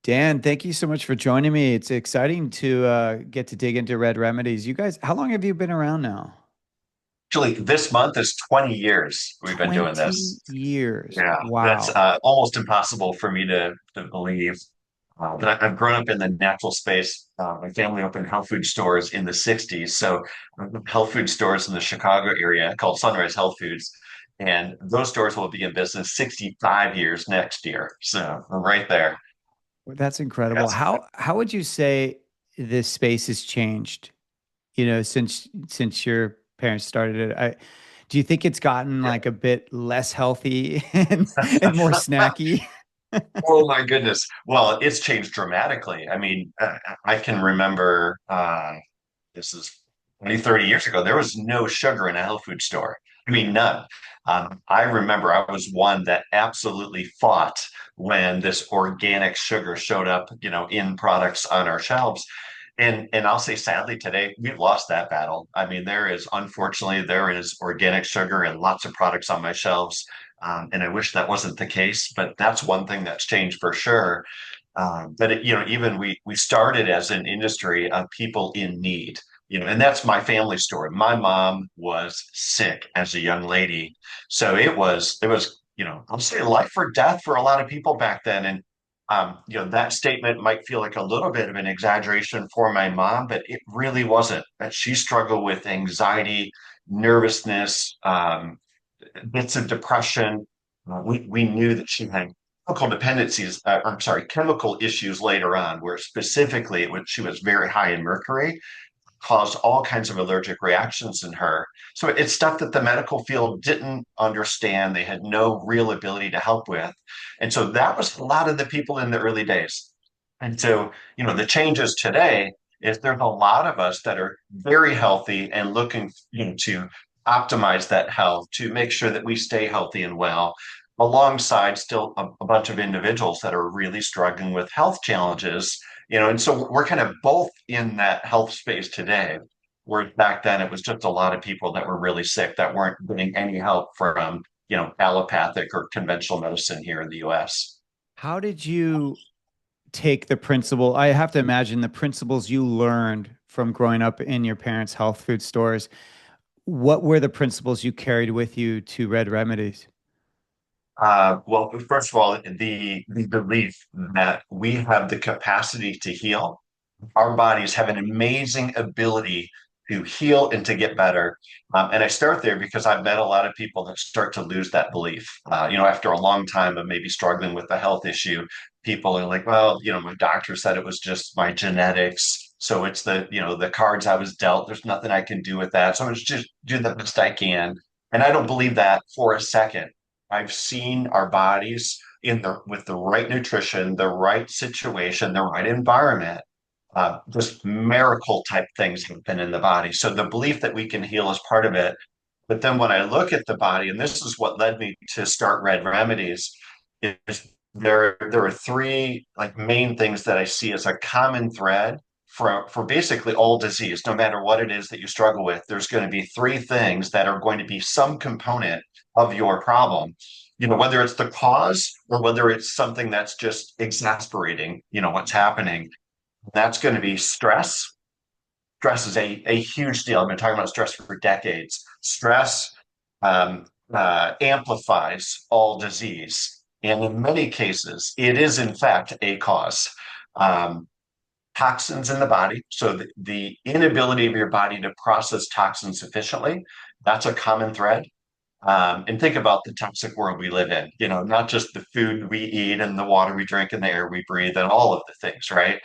Dan, thank you so much for joining me. It's exciting to get to dig into Redd Remedies. You guys, how long have you been around now? Actually, this month is 20 years we've been doing 20 this. years. Yeah, that's Wow. almost impossible for me to believe. But I've grown up in the natural space. My family opened health food stores in the 60s. So health food stores in the Chicago area called Sunrise Health Foods. And those stores will be in business 65 years next year. So I'm right there. That's incredible. Yes. How would you say this space has changed, since your parents started it? Do you think it's gotten like a bit less healthy and more snacky? Oh my goodness. Well, it's changed dramatically. I mean, I can remember this is 20, 30 years ago, there was no sugar in a health food store. I mean, none. I remember I was one that absolutely fought when this organic sugar showed up, in products on our shelves. And I'll say sadly today, we've lost that battle. I mean, unfortunately, there is organic sugar in lots of products on my shelves. And I wish that wasn't the case, but that's one thing that's changed for sure. Even we started as an industry of people in need, and that's my family story. My mom was sick as a young lady, so it was, I'll say life or death for a lot of people back then. And that statement might feel like a little bit of an exaggeration for my mom, but it really wasn't. That she struggled with anxiety, nervousness, bits of depression. We knew that she had chemical dependencies, I'm sorry, chemical issues later on, where specifically she was very high in mercury, caused all kinds of allergic reactions in her. So it's stuff that the medical field didn't understand. They had no real ability to help with. And so that was a lot of the people in the early days. And so, the changes today is there's a lot of us that are very healthy and looking, to optimize that health to make sure that we stay healthy and well, alongside still a bunch of individuals that are really struggling with health challenges, and so we're kind of both in that health space today. Where back then it was just a lot of people that were really sick that weren't getting any help from, allopathic or conventional medicine here in the US. How did you take the principle? I have to imagine the principles you learned from growing up in your parents' health food stores. What were the principles you carried with you to Red Remedies? Well, first of all, the belief that we have the capacity to heal. Our bodies have an amazing ability to heal and to get better. And I start there because I've met a lot of people that start to lose that belief. After a long time of maybe struggling with a health issue, people are like, well, my doctor said it was just my genetics. So it's the cards I was dealt. There's nothing I can do with that. So I'm just do the best I can. And I don't believe that for a second. I've seen our bodies with the right nutrition, the right situation, the right environment, just miracle type things happen in the body. So the belief that we can heal is part of it. But then when I look at the body, and this is what led me to start Redd Remedies, is there are three like main things that I see as a common thread for basically all disease, no matter what it is that you struggle with. There's going to be three things that are going to be some component of your problem. Whether it's the cause or whether it's something that's just exasperating, what's happening. That's going to be stress. Stress is a huge deal. I've been talking about stress for decades. Stress amplifies all disease. And in many cases, it is, in fact, a cause. Um, Toxins in the body. So the inability of your body to process toxins efficiently, that's a common thread. And think about the toxic world we live in, not just the food we eat and the water we drink and the air we breathe and all of the things, right?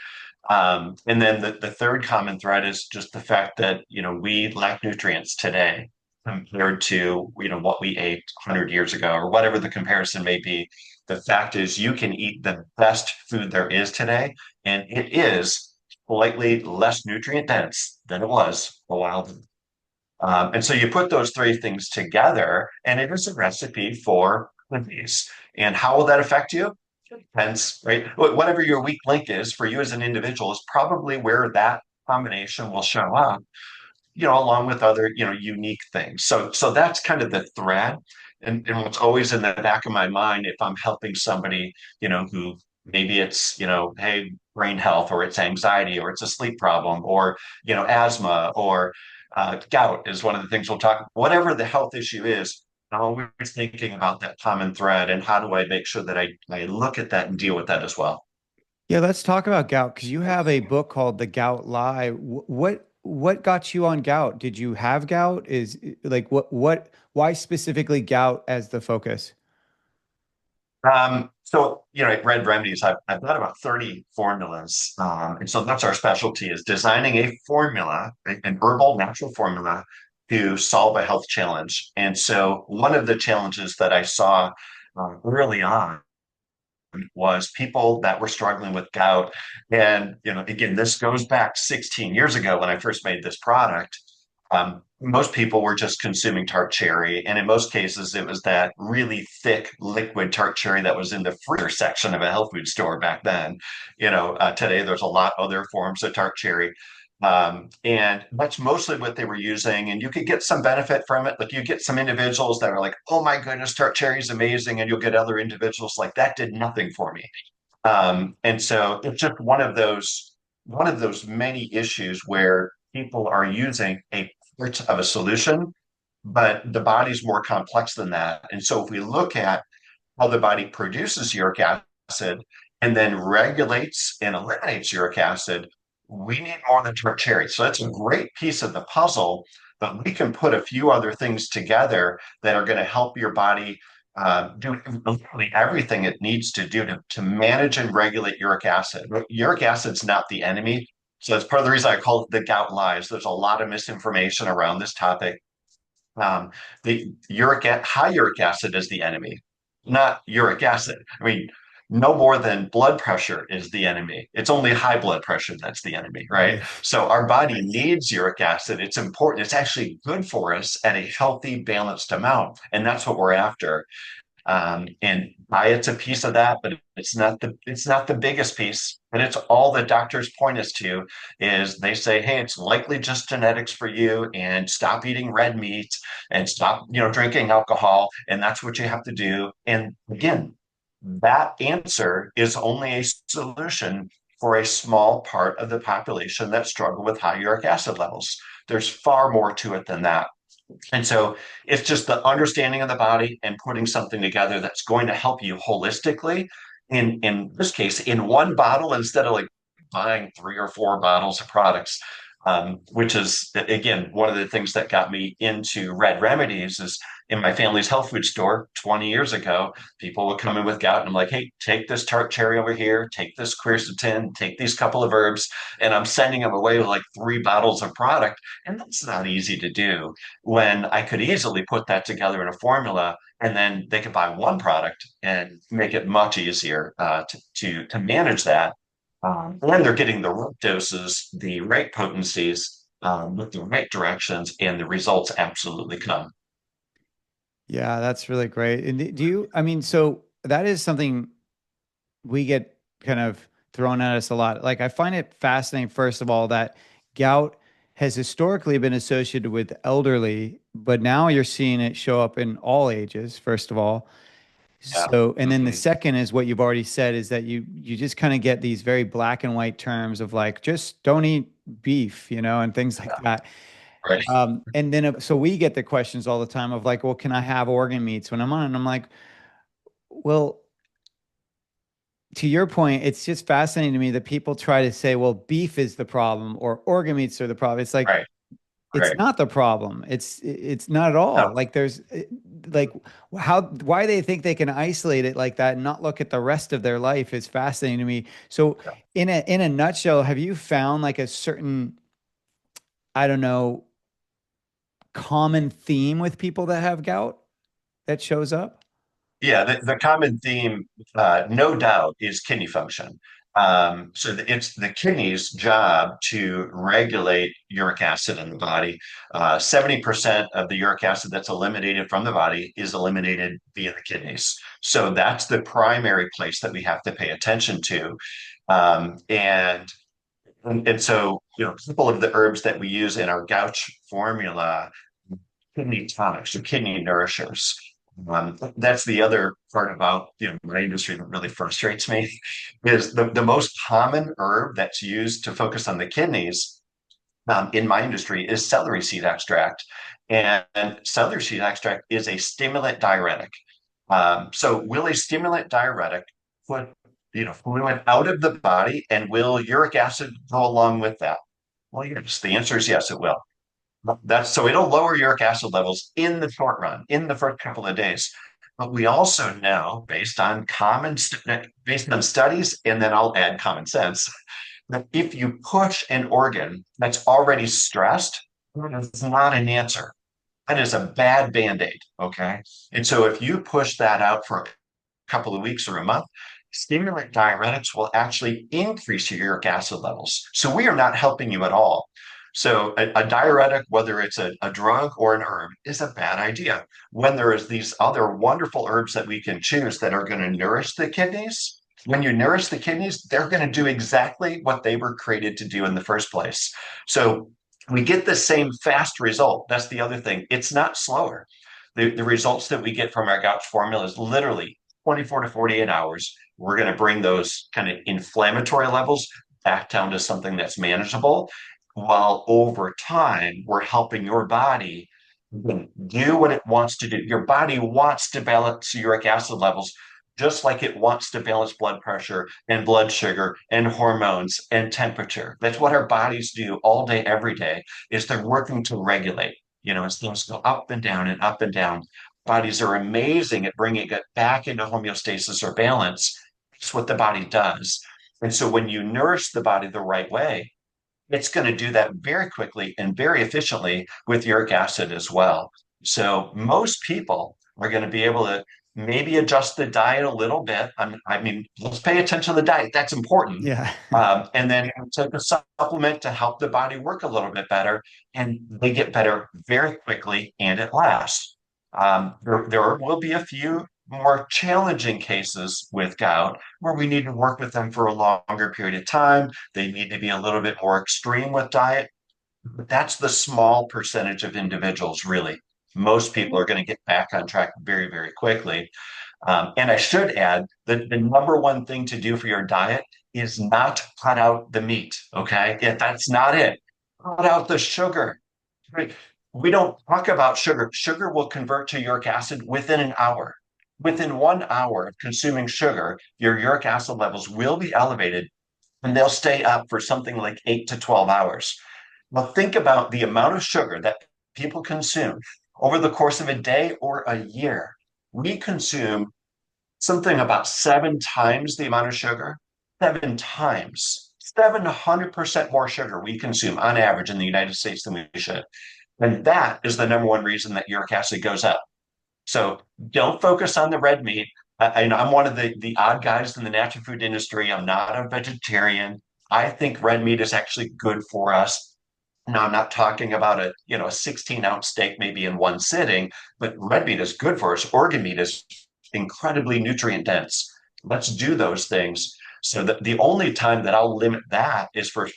And then the third common thread is just the fact that, we lack nutrients today compared to, what we ate 100 years ago or whatever the comparison may be. The fact is you can eat the best food there is today, and it is slightly less nutrient dense than it was a while ago. And so you put those three things together, and it is a recipe for disease. And how will that affect you? It depends, right? Whatever your weak link is for you as an individual is probably where that combination will show up, along with other, unique things. So that's kind of the thread. And what's always in the back of my mind if I'm helping somebody, who Maybe it's, hey, brain health, or it's anxiety, or it's a sleep problem, or, asthma, or gout is one of the things we'll talk, whatever the health issue is. I'm always thinking about that common thread and how do I make sure that I look at that and deal with that as well. Yeah, let's talk about gout because you have a book called The Gout Lie. What got you on gout? Did you have gout? Is like why specifically gout as the focus? So, at Redd Remedies, I've got about 30 formulas. And so that's our specialty, is designing a formula, an herbal natural formula to solve a health challenge. And so one of the challenges that I saw early on was people that were struggling with gout. And, again, this goes back 16 years ago when I first made this product. Most people were just consuming tart cherry. And in most cases, it was that really thick liquid tart cherry that was in the freezer section of a health food store back then. Today there's a lot other forms of tart cherry. And that's mostly what they were using. And you could get some benefit from it. Like, you get some individuals that are like, oh my goodness, tart cherry is amazing. And you'll get other individuals like, that did nothing for me. And so it's just one of those many issues where people are using a part of a solution, but the body's more complex than that. And so if we look at how the body produces uric acid and then regulates and eliminates uric acid, we need more than cherry. So that's a great piece of the puzzle, but we can put a few other things together that are going to help your body do literally everything it needs to do to manage and regulate uric acid. Uric acid's not the enemy. So that's part of the reason I call it the gout lies. There's a lot of misinformation around this topic. The high uric acid is the enemy, not uric acid. I mean, no more than blood pressure is the enemy. It's only high blood pressure that's the enemy, right? Right. So our body needs uric acid. It's important. It's actually good for us at a healthy, balanced amount, and that's what we're after. And diet's a piece of that, but it's not the biggest piece. And it's all the doctors point us to, is they say, hey, it's likely just genetics for you, and stop eating red meat and stop, drinking alcohol, and that's what you have to do. And again, that answer is only a solution for a small part of the population that struggle with high uric acid levels. There's far more to it than that. And so it's just the understanding of the body and putting something together that's going to help you holistically. In this case, in one bottle, instead of like buying 3 or 4 bottles of products, which is, again, one of the things that got me into Redd Remedies. Is in my family's health food store 20 years ago, people would come in with gout, and I'm like, hey, take this tart cherry over here, take this quercetin, take these couple of herbs, and I'm sending them away with like 3 bottles of product. And that's not easy to do, when I could easily put that together in a formula, and then they could buy one product and make it much easier to manage that. And they're getting the right doses, the right potencies, with the right directions, and the results absolutely come. Yeah, that's really great. And do you, I mean, so that is something we get kind of thrown at us a lot. Like, I find it fascinating, first of all, that gout has historically been associated with elderly, but now you're seeing it show up in all ages, first of all. Yeah. So, and then the Mhm. second is what you've already said, is that you just kind of get these very black and white terms of like, just don't eat beef, and things like that. Right. And then so we get the questions all the time of like, well, can I have organ meats when I'm on? And I'm like, well, to your point, it's just fascinating to me that people try to say, well, beef is the problem or organ meats are the problem. It's like, Right. it's Right. not the problem. It's not at all. No. Like, there's like why they think they can isolate it like that and not look at the rest of their life is fascinating to me. So in a nutshell, have you found like a certain, I don't know, common theme with people that have gout that shows up? Yeah, the common theme, no doubt, is kidney function. So it's the kidney's job to regulate uric acid in the body. 70% of the uric acid that's eliminated from the body is eliminated via the kidneys. So that's the primary place that we have to pay attention to. And so, a couple of the herbs that we use in our gout formula, kidney tonics or kidney nourishers. That's the other part about my industry that really frustrates me is the most common herb that's used to focus on the kidneys in my industry is celery seed extract. And celery seed extract is a stimulant diuretic. So will a stimulant diuretic put fluid out of the body, and will uric acid go along with that? Well, yes, the answer is yes, it will. That's so it'll lower uric acid levels in the short run, in the first couple of days. But we also know, based on studies, and then I'll add common sense, that if you push an organ that's already stressed, that is not an answer. That is a bad band-aid. Okay. And so if you push that out for a couple of weeks or a month, stimulant diuretics will actually increase your uric acid levels. So we are not helping you at all. So a diuretic, whether it's a drug or an herb, is a bad idea. When there is these other wonderful herbs that we can choose that are going to nourish the kidneys, when you nourish the kidneys, they're going to do exactly what they were created to do in the first place. So we get the same fast result. That's the other thing. It's not slower. The results that we get from our Gout formula is literally 24 to 48 hours. We're going to bring those kind of inflammatory levels back down to something that's manageable, while over time, we're helping your body do what it wants to do. Your body wants to balance uric acid levels just like it wants to balance blood pressure and blood sugar and hormones and temperature. That's what our bodies do all day, every day, is they're working to regulate. As things go up and down and up and down, bodies are amazing at bringing it back into homeostasis or balance. It's what the body does. And so when you nourish the body the right way, it's going to do that very quickly and very efficiently with uric acid as well. So most people are going to be able to maybe adjust the diet a little bit. I mean, let's pay attention to the diet. That's important. Yeah. And then take a supplement to help the body work a little bit better. And they get better very quickly and it lasts. There will be a few more challenging cases with gout where we need to work with them for a longer period of time. They need to be a little bit more extreme with diet. But that's the small percentage of individuals, really. Most people are going to get back on track very, very quickly. And I should add that the number one thing to do for your diet is not cut out the meat. Okay. If that's not it, cut out the sugar. Right? We don't talk about sugar. Sugar will convert to uric acid within an hour. Within 1 hour of consuming sugar, your uric acid levels will be elevated and they'll stay up for something like 8 to 12 hours. Well, think about the amount of sugar that people consume over the course of a day or a year. We consume something about 7 times the amount of sugar, 7 times, 700% more sugar we consume on average in the United States than we should. And that is the number one reason that uric acid goes up. So don't focus on the red meat. I'm one of the odd guys in the natural food industry. I'm not a vegetarian. I think red meat is actually good for us. Now, I'm not talking about a 16-ounce steak maybe in one sitting, but red meat is good for us. Organ meat is incredibly nutrient dense. Let's do those things. So that the only time that I'll limit that is for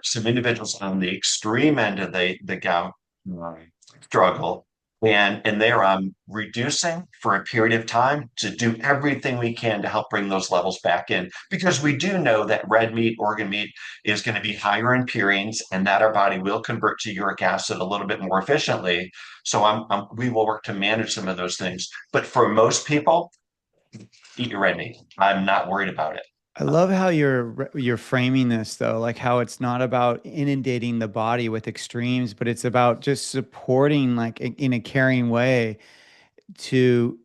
some individuals on the extreme end of the gout struggle. And there I'm reducing for a period of time to do everything we can to help bring those levels back in. Because we do know that red meat, organ meat is going to be higher in purines and that our body will convert to uric acid a little bit more efficiently. So we will work to manage some of those things. But for most people, eat your red meat. I'm not worried about it. I love how you're framing this though, like how it's not about inundating the body with extremes, but it's about just supporting like in a caring way to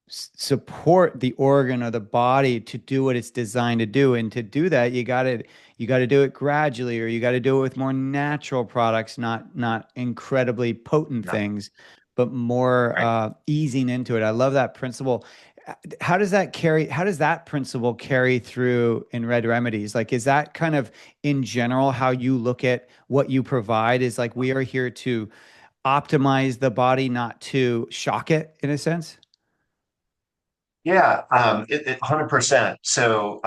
support the organ or the body to do what it's designed to do. And to do that, you got to do it gradually, or you got to do it with more natural products, not incredibly potent No, things, but more right. easing into it. I love that principle. How does that principle carry through in Redd Remedies? Like, is that kind of in general how you look at what you provide? Is like we are here to optimize the body, not to shock it in a sense? Yeah, 100%. So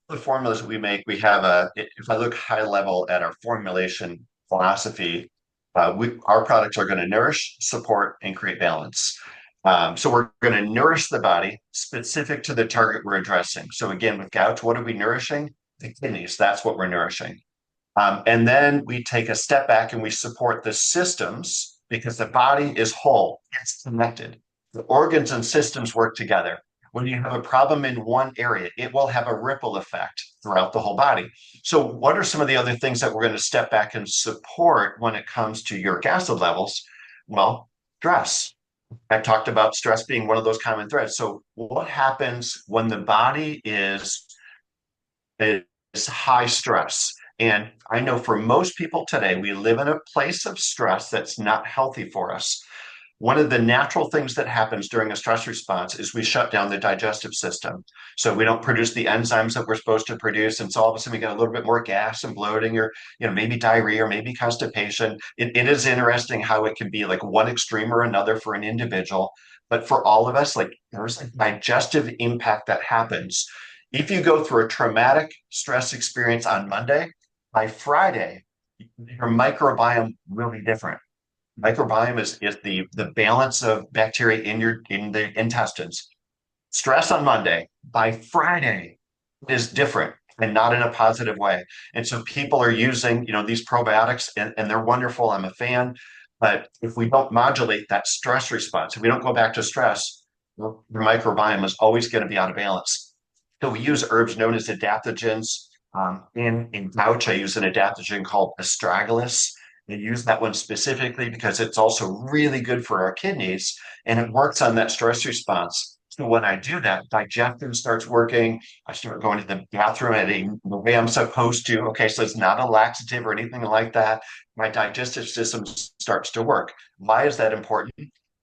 the formulas that we make, we have if I look high level at our formulation philosophy, our products are going to nourish, support, and create balance. So we're going to nourish the body specific to the target we're addressing. So again, with gout, what are we nourishing? The kidneys. That's what we're nourishing. And then we take a step back and we support the systems because the body is whole. It's connected. The organs and systems work together. When you have a problem in one area, it will have a ripple effect throughout the whole body. So, what are some of the other things that we're going to step back and support when it comes to uric acid levels? Well, stress. I talked about stress being one of those common threads. So, what happens when the body is high stress? And I know for most people today, we live in a place of stress that's not healthy for us. One of the natural things that happens during a stress response is we shut down the digestive system. So we don't produce the enzymes that we're supposed to produce. And so all of a sudden we get a little bit more gas and bloating or, maybe diarrhea or maybe constipation. It is interesting how it can be like one extreme or another for an individual. But for all of us, like there's a digestive impact that happens. If you go through a traumatic stress experience on Monday, by Friday, your microbiome will be different. Microbiome is the balance of bacteria in the intestines. Stress on Monday, by Friday is different and not in a positive way. And so people are using, these probiotics and they're wonderful. I'm a fan. But if we don't modulate that stress response, if we don't go back to stress, your microbiome is always going to be out of balance. So we use herbs known as adaptogens. In gout, I use an adaptogen called astragalus. I use that one specifically because it's also really good for our kidneys and it works on that stress response. So when I do that, digestion starts working. I start going to the bathroom the way I'm supposed to. Okay, so it's not a laxative or anything like that. My digestive system starts to work. Why is that important?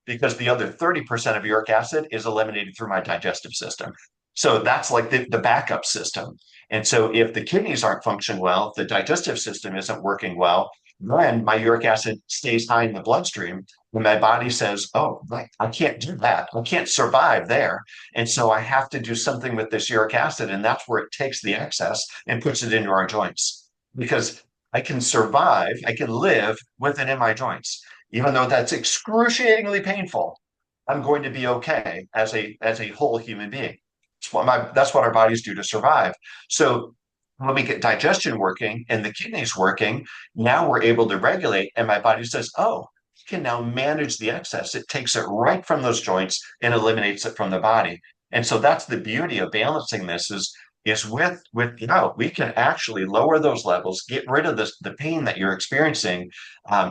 Because the other 30% of uric acid is eliminated through my digestive system. So that's like the backup system. And so if the kidneys aren't functioning well, if the digestive system isn't working well, then my uric acid stays high in the bloodstream. When my body says, oh, I can't do that. I can't survive there. And so I have to do something with this uric acid. And that's where it takes the excess and puts it into our joints. Because I can survive, I can live with it in my joints. Even though that's excruciatingly painful, I'm going to be okay as a whole human being. That's what our bodies do to survive. So when we get digestion working and the kidneys working, now we're able to regulate, and my body says, "Oh, you can now manage the excess." It takes it right from those joints and eliminates it from the body. And so that's the beauty of balancing this is with we can actually lower those levels, get rid of the pain that you're experiencing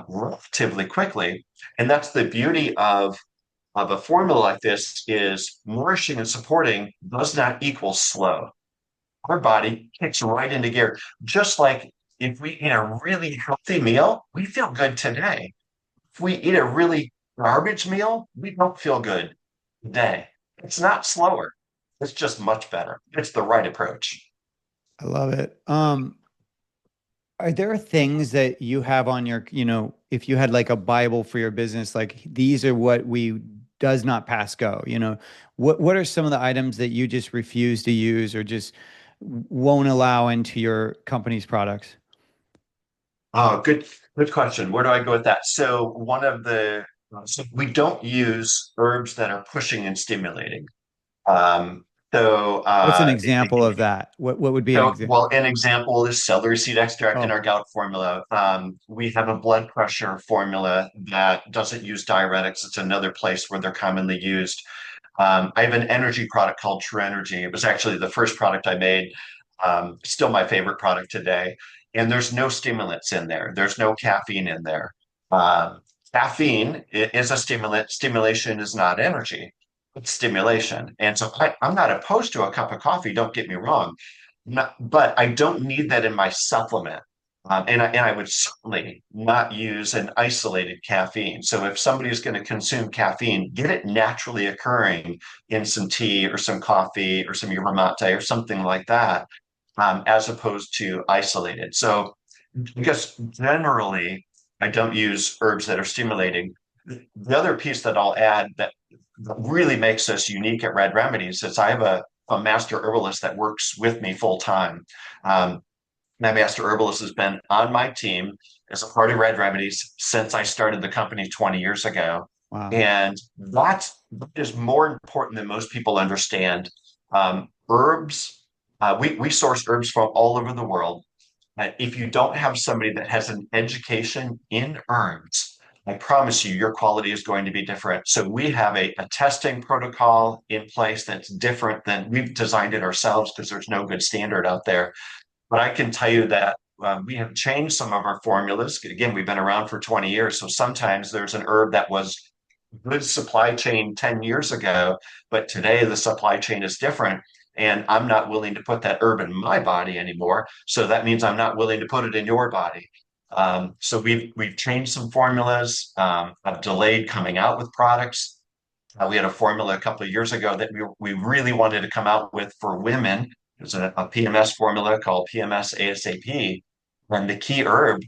relatively quickly, and that's the beauty of a formula like this is nourishing and supporting does not equal slow. Our body kicks right into gear. Just like if we eat a really healthy meal, we feel good today. If we eat a really garbage meal, we don't feel good today. It's not slower. It's just much better. It's the right approach. I love it. Are there things that you have on your, if you had like a Bible for your business, like these are what we does not pass go, what are some of the items that you just refuse to use or just won't allow into your company's products? Oh, good question. Where do I go with that? So we don't use herbs that are pushing and stimulating. Um, so, What's an uh, example of that? What would be an example? well, an example is celery seed extract in Oh, our gout formula. We have a blood pressure formula that doesn't use diuretics. It's another place where they're commonly used. I have an energy product called True Energy. It was actually the first product I made. Still my favorite product today. And there's no stimulants in there. There's no caffeine in there. Um, Caffeine is a stimulant. Stimulation is not energy. It's stimulation. And so I'm not opposed to a cup of coffee. Don't get me wrong. But I don't need that in my supplement. And I would certainly not use an isolated caffeine. So if somebody is going to consume caffeine, get it naturally occurring in some tea or some coffee or some yerba mate or something like that, as opposed to isolated. So because generally I don't use herbs that are stimulating. The other piece that I'll add that really makes us unique at Redd Remedies is I have a master herbalist that works with me full time. Um, my master herbalist has been on my team as a part of Redd Remedies since I started the company 20 years ago. Wow. And that is more important than most people understand. Herbs, we source herbs from all over the world. If you don't have somebody that has an education in herbs, I promise you, your quality is going to be different. So we have a testing protocol in place that's different than we've designed it ourselves because there's no good standard out there. But I can tell you that we have changed some of our formulas. Again, we've been around for 20 years. So sometimes there's an herb that was good supply chain 10 years ago, but today the supply chain is different. And I'm not willing to put that herb in my body anymore. So that means I'm not willing to put it in your body. So we've changed some formulas. I've delayed coming out with products. We had a formula a couple of years ago that we really wanted to come out with for women. It was a PMS formula called PMS ASAP. And the key herb,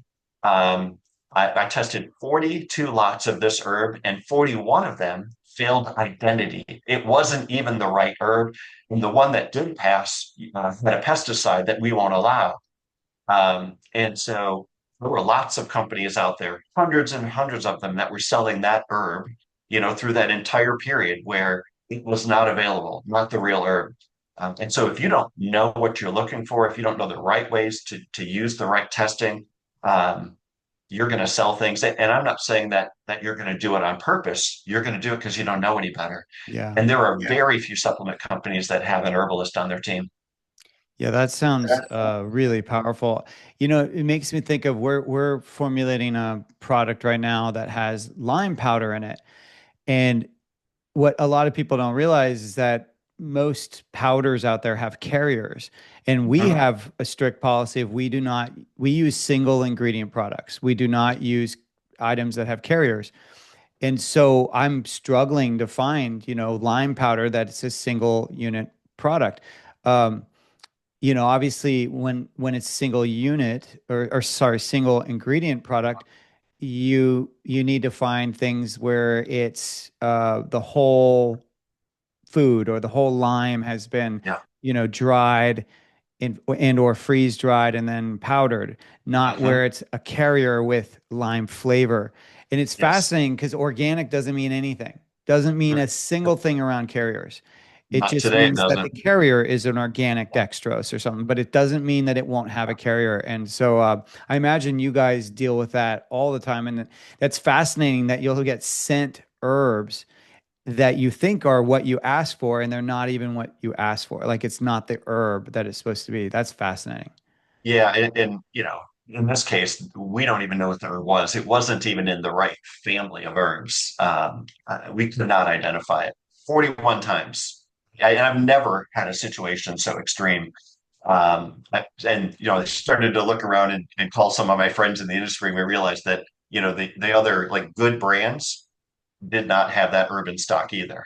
I tested 42 lots of this herb, and 41 of them failed identity. It wasn't even the right herb. And the one that did pass had a pesticide that we won't allow. And so there were lots of companies out there, hundreds and hundreds of them that were selling that herb, through that entire period where it was not available, not the real herb. And so if you don't know what you're looking for, if you don't know the right ways to use the right testing, um, you're going to sell things. And I'm not saying that you're going to do it on purpose. You're going to do it because you don't know any better. Yeah. And there are very few supplement companies that have an herbalist on their team. Yeah, that sounds really powerful. It makes me think of we're formulating a product right now that has lime powder in it. And what a lot of people don't realize is that most powders out there have carriers. And we Mhm. have a strict policy of we use single ingredient products. We do not use items that have carriers. And so I'm struggling to find, lime powder that's a single unit product. Um, Obviously when it's single unit or sorry, single ingredient product, you need to find things where it's the whole food or the whole lime has been, Yeah. dried and or freeze dried and then powdered, not Mhm. where it's a carrier with lime flavor. And it's Yes. fascinating because organic doesn't mean anything, doesn't mean a single thing around carriers. It Not just today, it means that the doesn't. carrier is an organic dextrose or something, but it doesn't mean that it won't have a carrier. And so I imagine you guys deal with that all the time. And that's fascinating that you'll get sent herbs that you think are what you ask for, and they're not even what you ask for. Like it's not the herb that it's supposed to be. That's fascinating. Yeah, and in this case, we don't even know what the herb was. It wasn't even in the right family of herbs. We could not identify it 41 times. I've never had a situation so extreme. And I started to look around and call some of my friends in the industry, and we realized that the other like good brands did not have that herb in stock either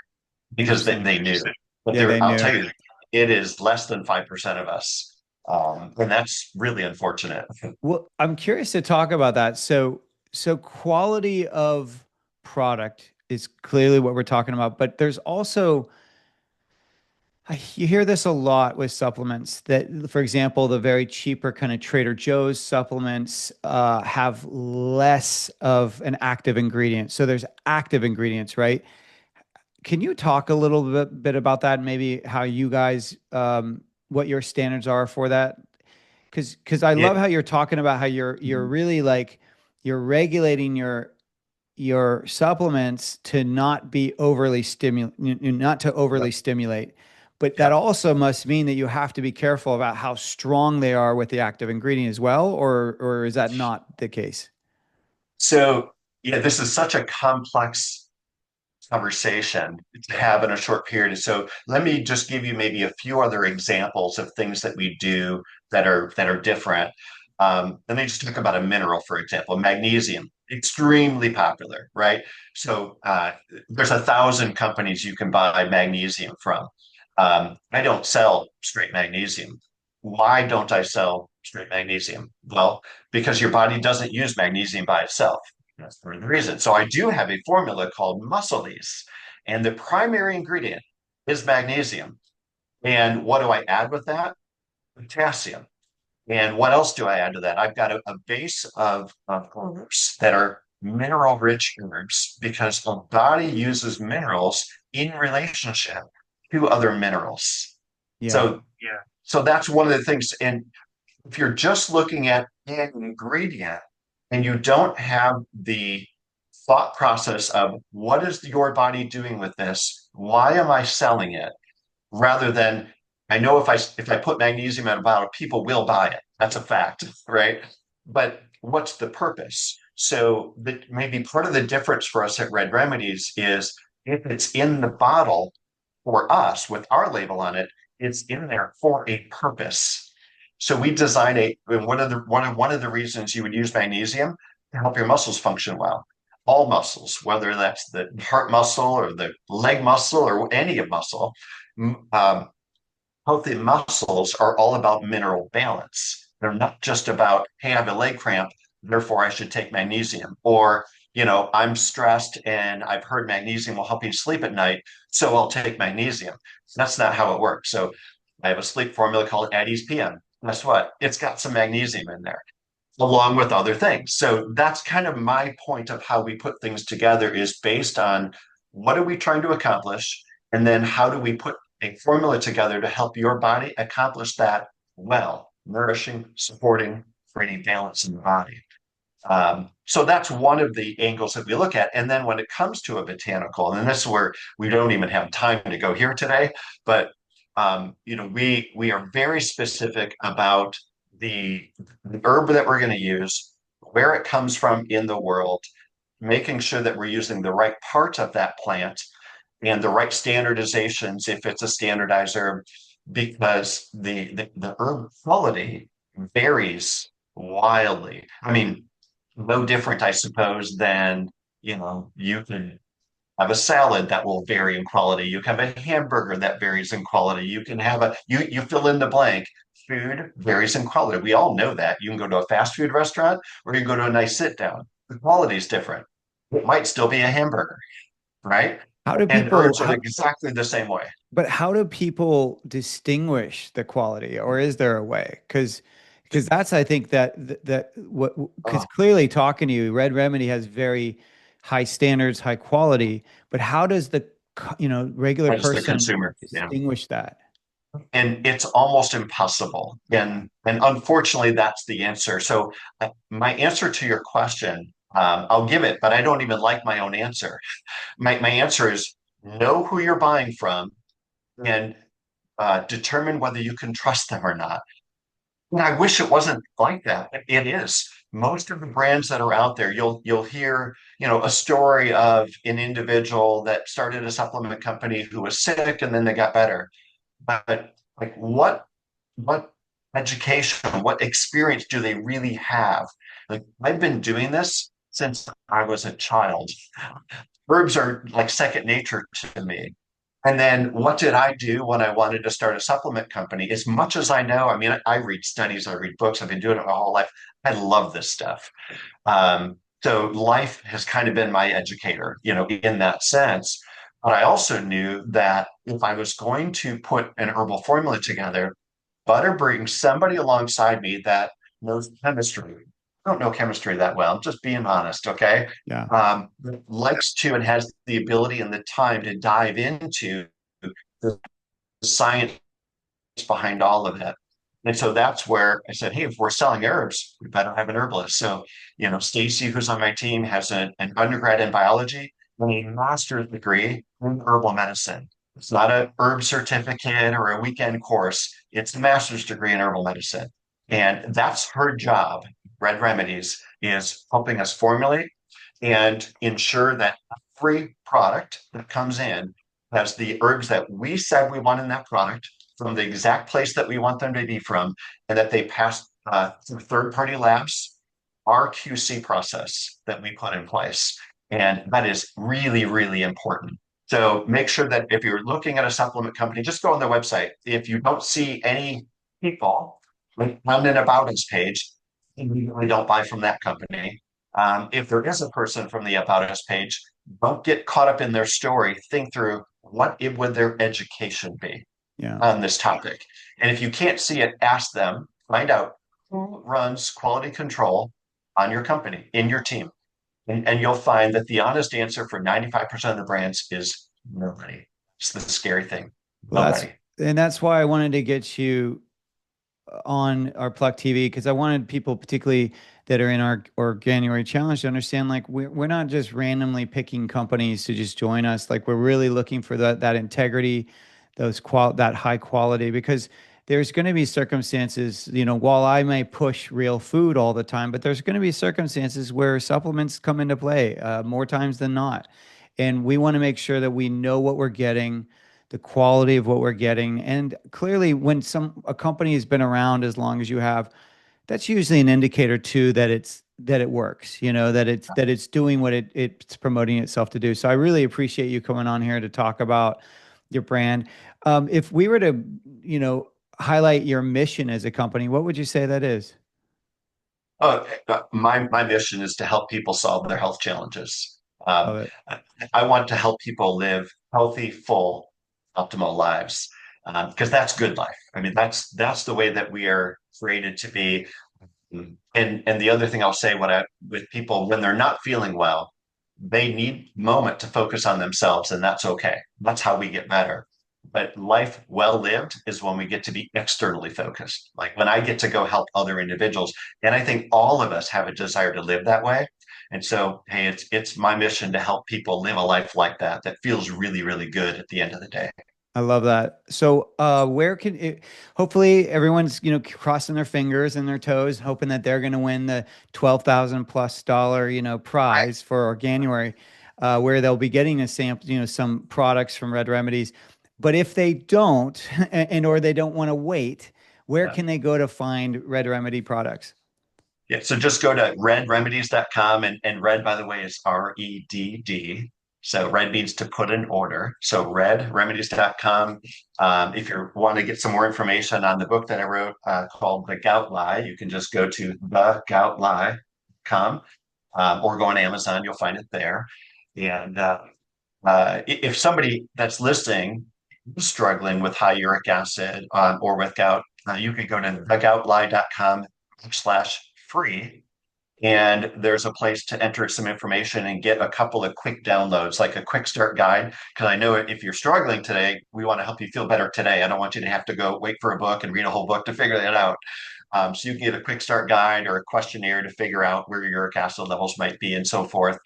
because Interesting. they knew. But Yeah, they I'll knew. tell you, it is less than 5% of us. And that's really unfortunate. Well, I'm curious to talk about that. So quality of product is clearly what we're talking about, but there's also you hear this a lot with supplements that, for example, the very cheaper kind of Trader Joe's supplements have less of an active ingredient. So there's active ingredients, right? Can you talk a little bit about that? And maybe how you guys, what your standards are for that? Because I love It, how you're talking about how you're really like you're regulating your supplements to not be overly not to yep, overly stimulate. But that yep. also must mean that you have to be careful about how strong they are with the active ingredient as well, or is that not the case? So, yeah, this is such a complex conversation to have in a short period. So let me just give you maybe a few other examples of things that we do that are different. Let me just talk about a mineral, for example, magnesium, extremely popular, right? So there's 1,000 companies you can buy magnesium from. I don't sell straight magnesium. Why don't I sell straight magnesium? Well, because your body doesn't use magnesium by itself. That's the reason. So I do have a formula called Muscles, and the primary ingredient is magnesium. And what do I add with that? Potassium. And what else do I add to that? I've got a base of herbs that are mineral rich herbs because the body uses minerals in relationship to other minerals. Yeah. So that's one of the things. And if you're just looking at an ingredient and you don't have the thought process of what is your body doing with this? Why am I selling it? Rather than I know if I put magnesium in a bottle, people will buy it. That's a fact, right? But what's the purpose? So that maybe part of the difference for us at Redd Remedies is if it's in the bottle for us with our label on it, it's in there for a purpose. So we design one of the reasons you would use magnesium to help your muscles function well. All muscles, whether that's the heart muscle or the leg muscle or any muscle, um, healthy muscles are all about mineral balance. They're not just about, hey, I have a leg cramp, therefore I should take magnesium. Or, I'm stressed and I've heard magnesium will help you sleep at night, so I'll take magnesium. That's not how it works. So I have a sleep formula called At Ease PM. Guess what? It's got some magnesium in there along with other things. So that's kind of my point of how we put things together is based on what are we trying to accomplish? And then how do we put a formula together to help your body accomplish that well, nourishing, supporting, creating balance in the body. So that's one of the angles that we look at. And then when it comes to a botanical, and this is where we don't even have time to go here today, but we are very specific about the herb that we're going to use, where it comes from in the world, making sure that we're using the right part of that plant and the right standardizations if it's a standardized herb, because the herb quality varies wildly. I mean, no different, I suppose, than you can have a salad that will vary in quality. You can have a hamburger that varies in quality. You can have you fill in the blank. Food varies in quality. We all know that. You can go to a fast food restaurant or you can go to a nice sit down. The quality is different. It might still be a hamburger, right? How do And people herbs are how exactly the same way. But how do people distinguish the quality, or is there a way? Because that's I think that what because Oh, clearly talking to you, Red Remedy has very high standards, high quality. But how does the regular as the person consumer. Yeah. distinguish that? And it's almost impossible. And unfortunately, that's the answer. So my answer to your question, I'll give it, but I don't even like my own answer. My answer is know who you're buying from and determine whether you can trust them or not. And I wish it wasn't like that. It is. Most of the brands that are out there, you'll hear, a story of an individual that started a supplement company who was sick and then they got better. But like what education, what experience do they really have? Like I've been doing this since I was a child. Herbs are like second nature to me. And then what did I do when I wanted to start a supplement company? As much as I know, I mean, I read studies, I read books, I've been doing it my whole life. I love this stuff. So life has kind of been my educator, in that sense. But I also knew that if I was going to put an herbal formula together, better bring somebody alongside me that knows chemistry. I don't know chemistry that well. I'm just being honest, okay? Yeah. Likes to and has the ability and the time to dive into the science behind all of it. And so that's where I said, hey, if we're selling herbs, we better have an herbalist. So, Stacy, who's on my team, has an undergrad in biology and a master's degree in herbal medicine. It's not a herb certificate or a weekend course. It's a master's degree in herbal medicine. And that's her job, Redd Remedies, is helping us formulate and ensure that every product that comes in has the herbs that we said we want in that product from the exact place that we want them to be from, and that they pass through third-party labs, our QC process that we put in place. And that is really, really important. So make sure that if you're looking at a supplement company, just go on their website. If you don't see any people on an About Us page, immediately don't buy from that company. If there is a person from the About Us page, don't get caught up in their story. Think through would their education be Yeah. on this topic. And if you can't see it, ask them, find out who runs quality control on your company, in your team. And you'll find that the honest answer for 95% of the brands is nobody. It's the scary thing. Well, Nobody. that's why I wanted to get you on our Pluck TV because I wanted people, particularly that are in our January challenge, to understand like we're not just randomly picking companies to just join us. Like we're really looking for that integrity, that high quality because there's going to be circumstances, while I may push real food all the time, but there's going to be circumstances where supplements come into play more times than not. And we want to make sure that we know what we're getting, the quality of what we're getting. And clearly, when a company has been around as long as you have, that's usually an indicator too that it works, that it's doing what it's promoting itself to do. So I really appreciate you coming on here to talk about your brand. If we were to, highlight your mission as a company, what would you say that is? My mission is to help people solve their health challenges. Um, Love it. I, I want to help people live healthy, full, optimal lives because that's good life. I mean, that's the way that we are created to be. And the other thing I'll say with people when they're not feeling well, they need a moment to focus on themselves, and that's okay. That's how we get better. But life well lived is when we get to be externally focused. Like when I get to go help other individuals, and I think all of us have a desire to live that way. And so, hey, it's my mission to help people live a life like that that feels really, really good at the end of the day. I love that. So, where can it, hopefully everyone's, crossing their fingers and their toes, hoping that they're going to win the 12,000 plus dollar, prize for our January, where they'll be getting a sample, some products from Red Remedies. But if they don't, or they don't want to wait, where Right. can they go to find Red Remedy products? Yeah, so just go to reddremedies.com and red, by the way, is REDD. So red means to put in order. So reddremedies.com. If you want to get some more information on the book that I wrote called The Gout Lie, you can just go to thegoutlie.com or go on Amazon. You'll find it there. And if somebody that's listening is struggling with high uric acid or with gout, you can go to thegoutlie.com/free. And there's a place to enter some information and get a couple of quick downloads, like a quick start guide. Because I know if you're struggling today, we want to help you feel better today. I don't want you to have to go wait for a book and read a whole book to figure that out. So you can get a quick start guide or a questionnaire to figure out where your uric acid levels might be and so forth.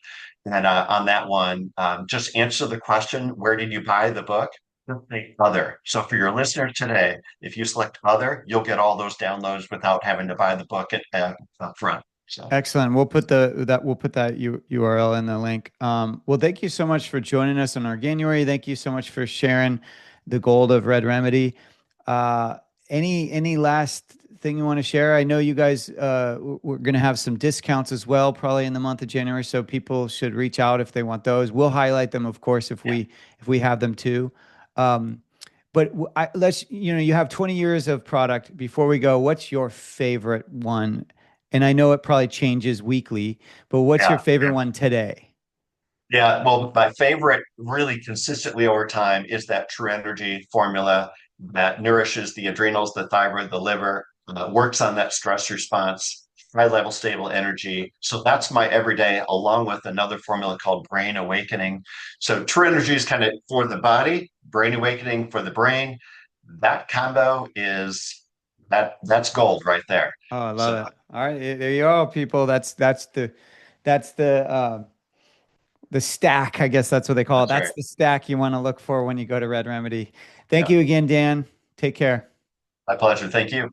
And on that one, just answer the question, where did you buy the book? Just say other. So for your listeners today, if you select other, you'll get all those downloads without having to buy the book up front. So Excellent. We'll put that URL in the link. Well, thank you so much for joining us in our January. Thank you so much for sharing the gold of Red Remedy. Uh, any last thing you want to share? I know you guys we're going to have some discounts as well, probably in the month of January. So people should reach out if they want those. We'll highlight them, of course, yeah. if we have them too. Um, but let's you have 20 years of product. Before we go, what's your favorite one? And I know it probably changes weekly, but what's your Yeah. favorite one today? Yeah. Well, my favorite really consistently over time is that True Energy formula that nourishes the adrenals, the thyroid, the liver, works on that stress response, high level stable energy. So that's my everyday, along with another formula called Brain Awakening. So True Energy is kind of for the body, Brain Awakening for the brain. That combo is that's gold right there. Oh, I love So it. All right, there you go, people. That's the stack. I guess that's what they call it. that's That's right. the stack you want to look for when you go to Red Remedy. Thank Yeah. you again, Dan. Take care. My pleasure. Thank you.